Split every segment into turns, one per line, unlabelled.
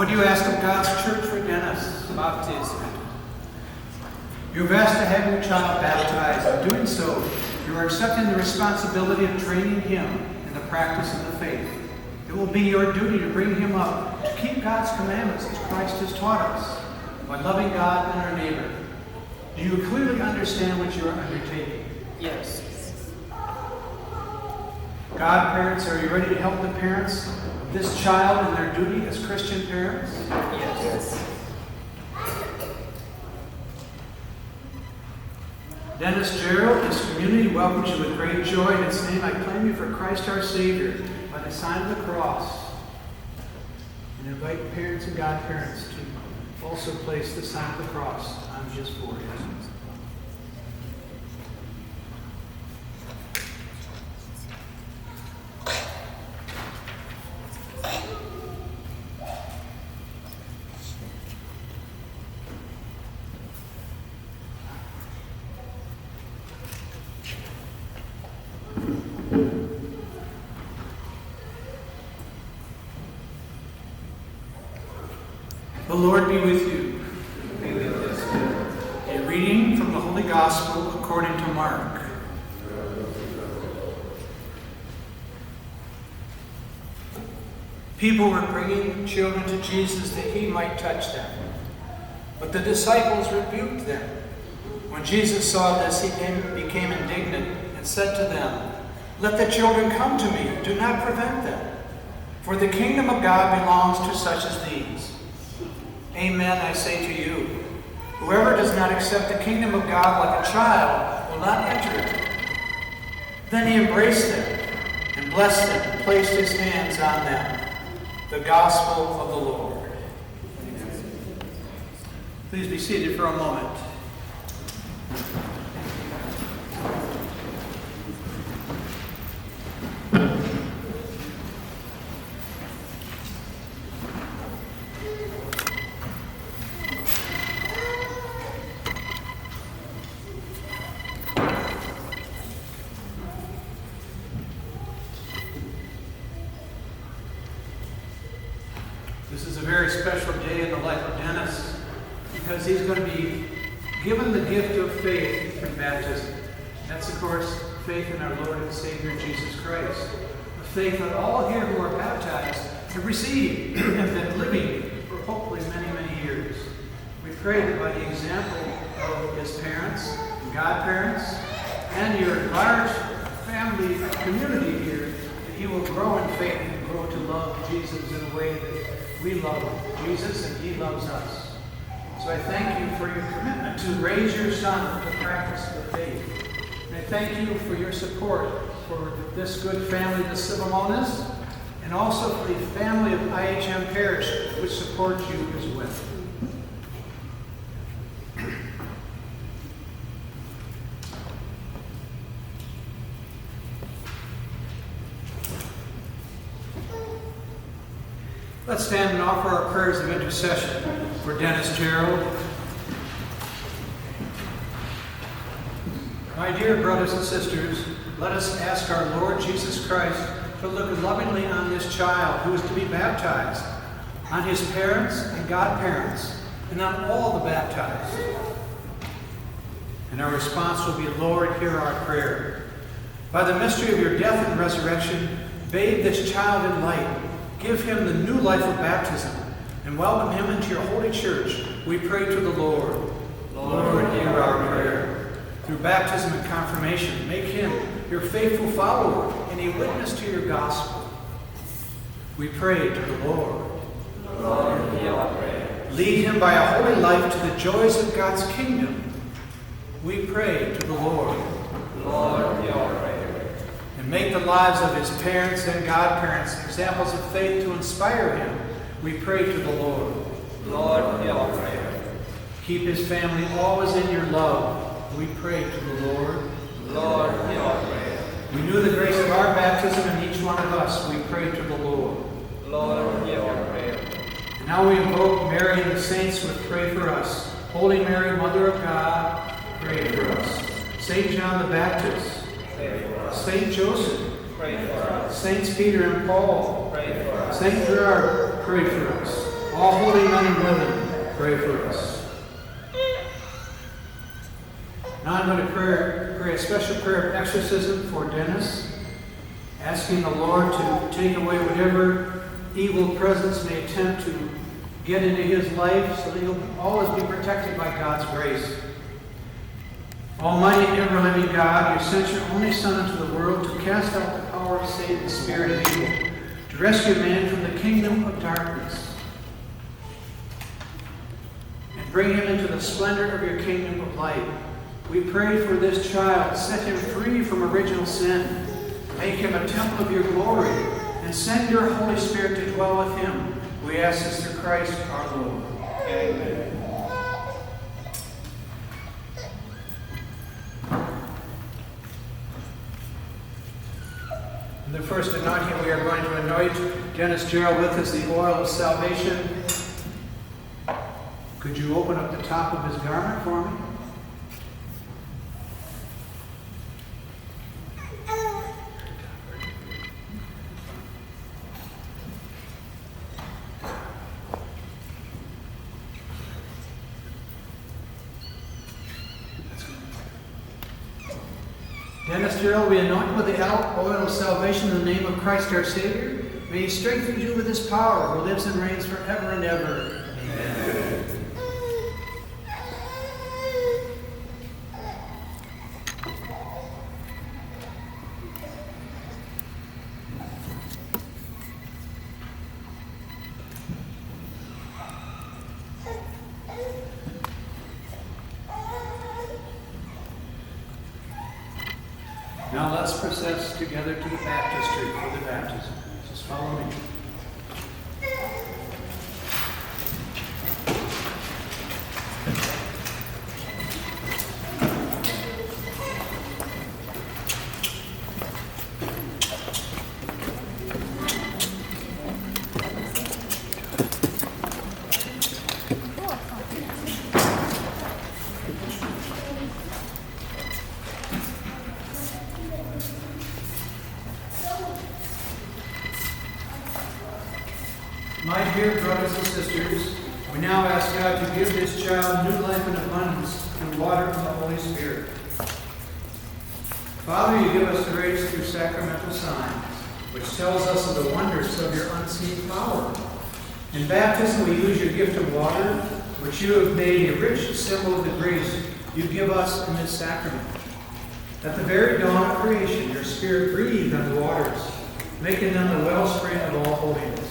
What do you ask of God's church for Dennis?
Ubatizo.
You've asked to have your child baptized. In doing so, you are accepting the responsibility of training him in the practice of the faith. It will be your duty to bring him up to keep God's commandments as Christ has taught us, by loving God and our neighbor. Do you clearly understand what you are undertaking?
Yes.
Godparents, are you ready to help the parents of this child in their duty as Christian parents?
Yes.
Dennis Gerald, this community welcomes you with great joy. In its name, I claim you for Christ our Savior by the sign of the cross. And invite parents and godparents to also place the sign of the cross on his forehead. The Lord be with you.
Be with your spirit.
A reading from the Holy Gospel according to Mark. People were bringing children to Jesus that he might touch them. But the disciples rebuked them. When Jesus saw this, he became indignant and said to them, "Let the children come to me. Do not prevent them. For the kingdom of God belongs to such as these. Amen, I say to you, whoever does not accept the kingdom of God like a child will not enter it." Then he embraced them and blessed them and placed his hands on them. The gospel of the Lord. Please be seated for a moment. This is a very special day in the life of Dennis because he's going to be given the gift of faith through baptism. That's, of course, faith in our Lord and Savior Jesus Christ. A faith that all here who are baptized have received and been living for hopefully many, many years. We pray that by the example of his parents, and godparents, and your large family community here, that he will grow in faith and grow to love Jesus in a way that we love Jesus and he loves us. So I thank you for your commitment to raise your son to practice the faith. And I thank you for your support for this good family, the Sibomanas, and also for the family of IHM Parish, which supports you as well. Let's stand and offer our prayers of intercession for Dennis Gerald. My dear brothers and sisters, let us ask our Lord Jesus Christ to look lovingly on this child who is to be baptized, on his parents and godparents, and on all the baptized. And our response will be, Lord, hear our prayer. By the mystery of your death and resurrection, bathe this child in light. Give him the new life of baptism and welcome him into your holy church. We pray to the Lord. Lord, hear our prayer. Through baptism and confirmation, make him your faithful follower and a witness to your gospel. We pray to the Lord.
Lord, hear our prayer.
Lead him by a holy life to the joys of God's kingdom. We pray to the Lord.
Lord, hear our prayer.
And make the lives of his parents and godparents examples of faith to inspire him. We pray to the Lord.
Lord, hear our prayer.
Keep his family always in your love. We pray to the Lord.
Lord, hear our prayer.
Renew the grace of our baptism in each one of us. We pray to the Lord.
Lord, hear our prayer.
And now we invoke Mary and the saints with pray for us. Holy Mary, Mother of God, pray for us. Saint John the Baptist,
Pray for us.
Saint Joseph,
Pray for us.
Saints Peter and Paul,
Pray for us.
Saint Gerard, pray for us. All holy men and women, pray for us. Now I'm going to pray a special prayer of exorcism for Dennis, asking the Lord to take away whatever evil presence may attempt to get into his life so that he'll always be protected by God's grace. Almighty and ever-living God, you sent your only Son into the world to cast out the power of Satan, the spirit of evil, to rescue man from the kingdom of darkness, and bring him into the splendor of your kingdom of light. We pray for this child. Set him free from original sin. Make him a temple of your glory, and send your Holy Spirit to dwell with him. We ask this through Christ our Lord. Amen. In the first anointing, we are going to anoint Dennis Gerald with is the oil of salvation. Could you open up the top of his garment for me? Dennis Gerald, we anoint with the oil of salvation in the name of Christ our Savior. May he strengthen you with his power, who lives and reigns forever and ever. Amen. Now let's process together to the baptistry for the baptism. Just follow me. My dear brothers and sisters, we now ask God to give this child new life and abundance through water from the Holy Spirit. Father, you give us grace through sacramental signs, which tells us of the wonders of your unseen power. In baptism, we use your gift of water, which you have made a rich symbol of the grace you give us in this sacrament. At the very dawn of creation, your Spirit breathed on the waters, making them the wellspring of all holiness.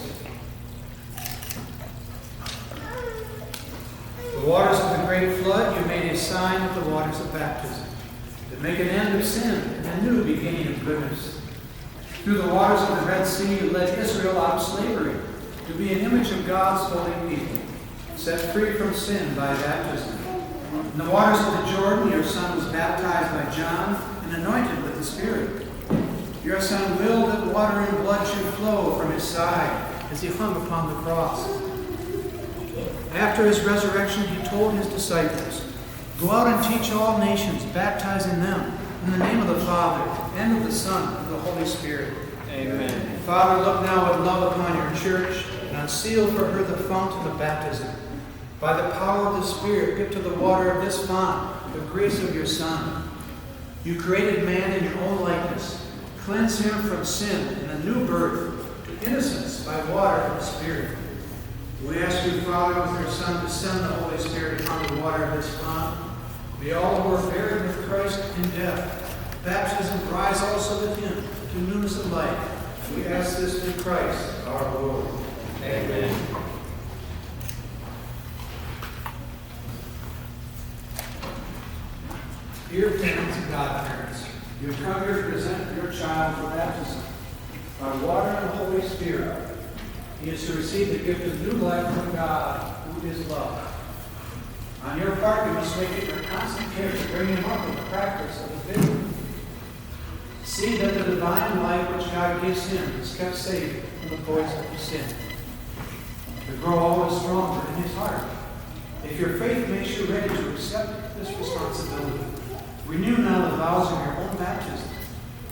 The waters of the great flood, you made a sign of the waters of baptism, that make an end of sin and a new beginning of goodness. Through the waters of the Red Sea, you led Israel out of slavery to be an image of God's holy people, set free from sin by baptism. In the waters of the Jordan, your Son was baptized by John and anointed with the Spirit. Your Son willed that water and blood should flow from his side as he hung upon the cross. After his resurrection, he told his disciples, "Go out and teach all nations, baptizing them in the name of the Father, and of the Son, and of the Holy Spirit."
Amen.
Father, look now with love upon your church, and unseal for her the fountain of baptism. By the power of the Spirit, give to the water of this font the grace of your Son. You created man in your own likeness. Cleanse him from sin and a new birth to innocence by water and the Spirit. We ask you, Father, with your Son, to send the Holy Spirit upon the water of this font. May all who are buried with Christ in death, baptism rise also with him to newness of life. We ask this through Christ our Lord.
Amen.
Dear parents and godparents, you have come here to present your child for baptism. By water and the Holy Spirit, he is to receive the gift of new life from God, who is love. On your part, you must make it your constant care to bring him up in the practice of the faith. See that the divine life which God gives him is kept safe from the poison of sin. To grow always stronger in his heart. If your faith makes you ready to accept this responsibility, renew now the vows of your own baptism.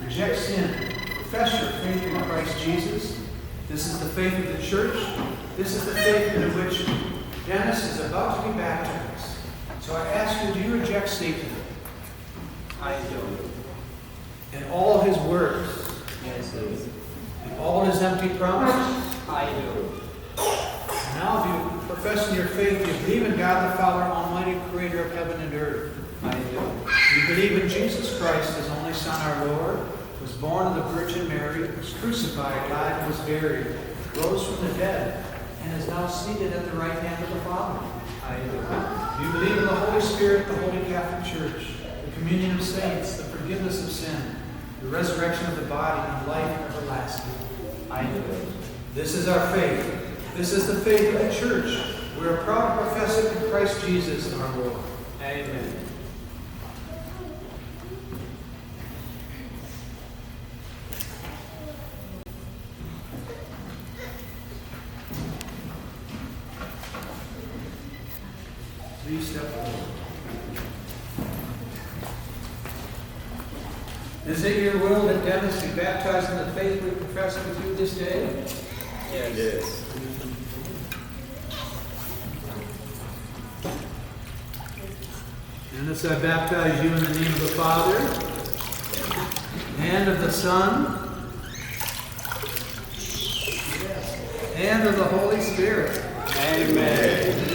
Reject sin. Profess your faith in Christ Jesus. This is the faith of the church. This is the faith into which Dennis is about to be baptized. So I ask you, do you reject Satan?
I do.
And all his words?
Yes, I do.
And all his empty promises?
I do.
Now, if you profess in your faith, you believe in God the Father, Almighty, Creator of heaven and earth.
I do.
You believe in Jesus Christ, His only Son, our Lord, was born of the Virgin Mary, was crucified, died, and was buried, rose from the dead, and is now seated at the right hand of the Father.
I do.
You believe in the Holy Spirit, the Holy Catholic Church, the communion of saints, the forgiveness of sin, the resurrection of the body, and life everlasting.
I do.
This is our faith. This is the faith of the church. We are proud to profess it in Christ Jesus our Lord.
Amen.
Please step forward. Is it your will that Dennis be baptized in the faith we profess with you this day?
Yes.
Dennis, I baptize you in the name of the Father, and of the Son, and of the Holy Spirit.
Amen.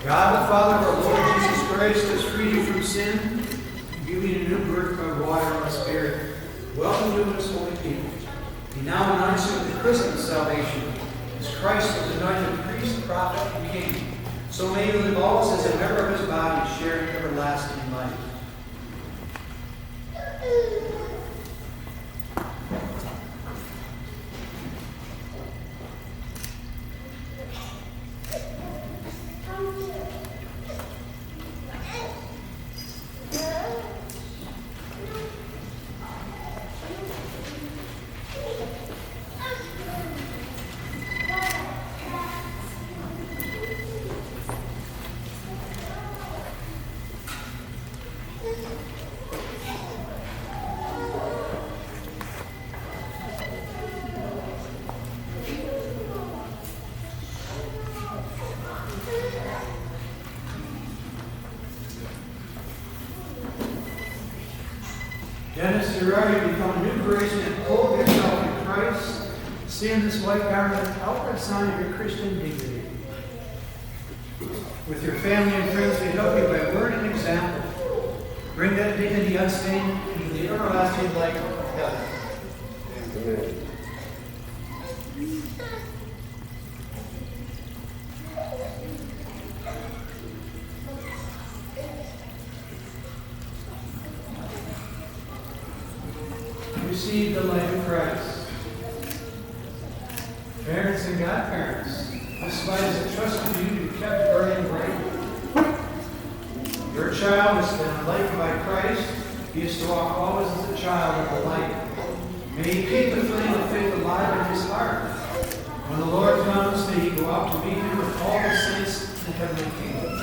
God the Father of our Lord Jesus Christ has freed you from sin and given you a new birth by water and the Spirit. Welcome you to His holy people. He now anoints you with the chrism of salvation, as Christ was anointed priest, prophet, and king. So may you live always as a member of His body, sharing everlasting life. Dennis, you're already become a new creation and clothe yourself in Christ. See in this white garment an outward sign of your Christian dignity. With your family and friends, we help you by word and example. Bring that dignity unstained into the everlasting light of heaven.
Amen.
Receive the light of Christ. Parents and godparents, this light is entrusted to you to be kept burning bright. Your child has been enlightened by Christ. He is to walk always as a child of the light. May he keep the flame of faith alive in his heart. When the Lord comes, may he go out to meet him with all the saints in the heavenly kingdom.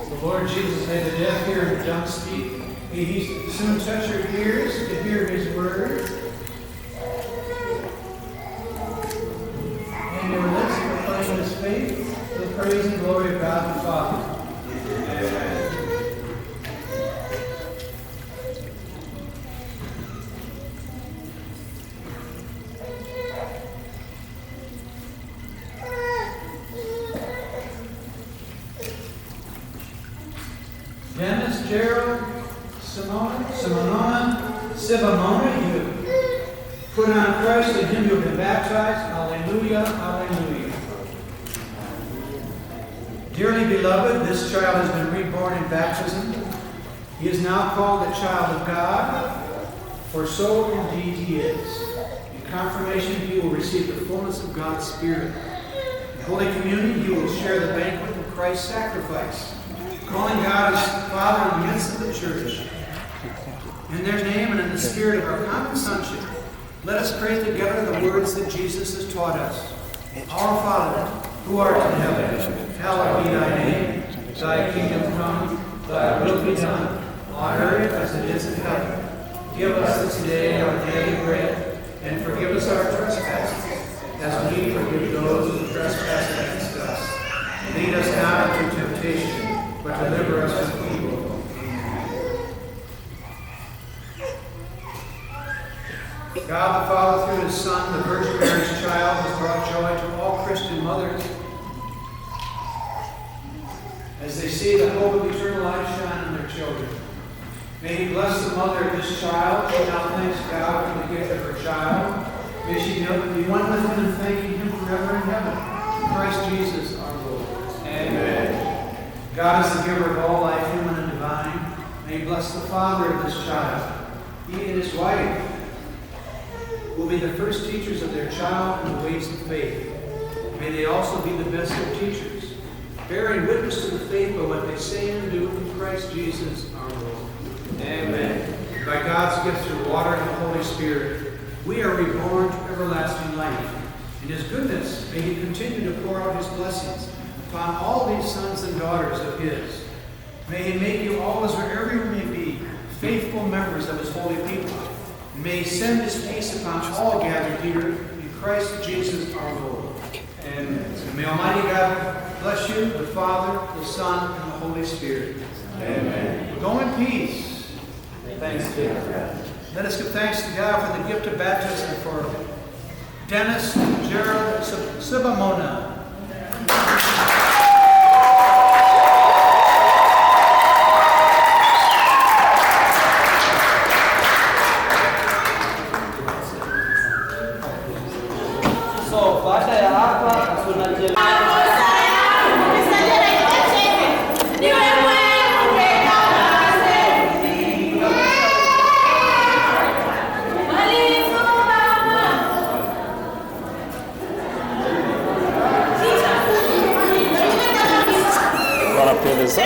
The Lord Jesus made the deaf hear and the dumb speak. May he soon touch your ears to hear his word. And your lips to proclaim his faith, the praise and glory of God the Father.
Amen.
Sibomana, you put on Christ, in him you have been baptized. Hallelujah, hallelujah. Dearly beloved, this child has been reborn in baptism. He is now called a child of God, for so indeed he is. In confirmation, he will receive the fullness of God's Spirit. In Holy Communion, he will share the banquet of Christ's sacrifice, calling God as Father in the midst of the church. In their name and in the spirit of our common sonship, let us pray together the words that Jesus has taught us. Our Father, who art in heaven, hallowed be thy name. Thy kingdom come, thy will be done, on earth as it is in heaven. Give us this day our daily bread, and forgive us our trespasses, as we forgive those who trespass against us. Lead us not into temptation, but deliver us from evil. God the Father, through his Son, the Virgin Mary's child, has brought joy to all Christian mothers as they see the hope of eternal life shine on their children. May he bless the mother of this child. She now thanks God for the gift of her child. May she be one with him in thanking him forever in heaven. Christ Jesus our Lord. Amen. God is the giver of all life, human and divine. May he bless the father of this child. He and his wife will be the first teachers of their child in the ways of faith. May they also be the best of teachers, bearing witness to the faith by what they say and do in Christ Jesus our Lord. Amen. By God's gift through water and the Holy Spirit, we are reborn to everlasting life. In his goodness, may he continue to pour out his blessings upon all these sons and daughters of his. May he make you always, wherever you may be, faithful members of his holy people. May he send his peace upon all gathered here in Christ Jesus our Lord. And may Almighty God bless you, the Father, the Son, and the Holy Spirit. Amen. Go in peace. Thanks be to God. Let us give thanks to God for the gift of baptism for Dennis and Gerald Sibomana.
Appear this